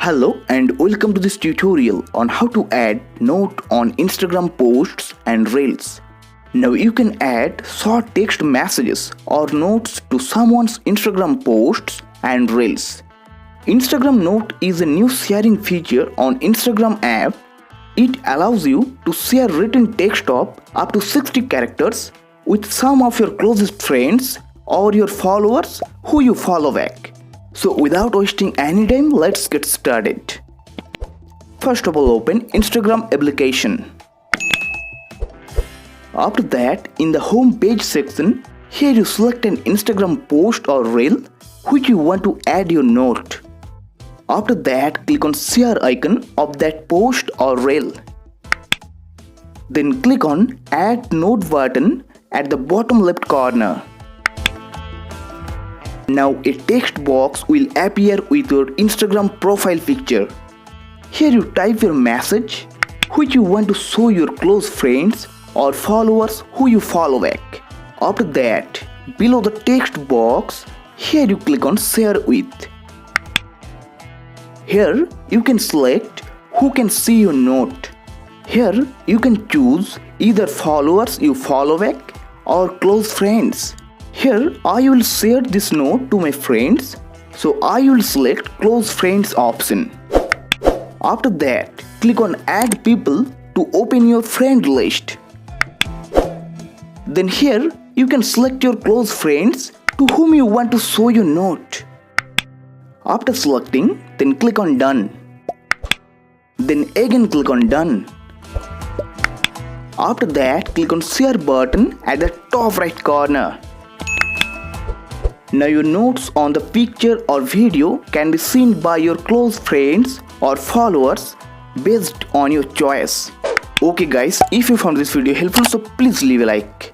Hello and welcome to this tutorial on how to add note on Instagram posts and Reels. Now you can add short text messages or notes to someone's Instagram posts and Reels. Instagram Note is a new sharing feature on Instagram app. It allows you to share written text of up to 60 characters with some of your closest friends or your followers who you follow back. So without wasting any time, let's get started. First of all, open Instagram application. After that, in the home page section, here you select an Instagram post or reel which you want to add your note. After that, click on share icon of that post or reel. Then click on add note button at the bottom left corner. Now a text box will appear with your Instagram profile picture. Here you type your message which you want to show your close friends or followers who you follow back. After that, below the text box, here you click on share with. Here you can select who can see your note. Here you can choose either followers you follow back or close friends. Here I will share this note to my friends, so I will select close friends option. After that, click on add people to open your friend list. Then here you can select your close friends to whom you want to show your note. After selecting, then click on done. Then again click on done. After that, click on share button at the top right corner. Now your notes on the picture or video can be seen by your close friends or followers based on your choice. Okay guys, if you found this video helpful, so please leave a like.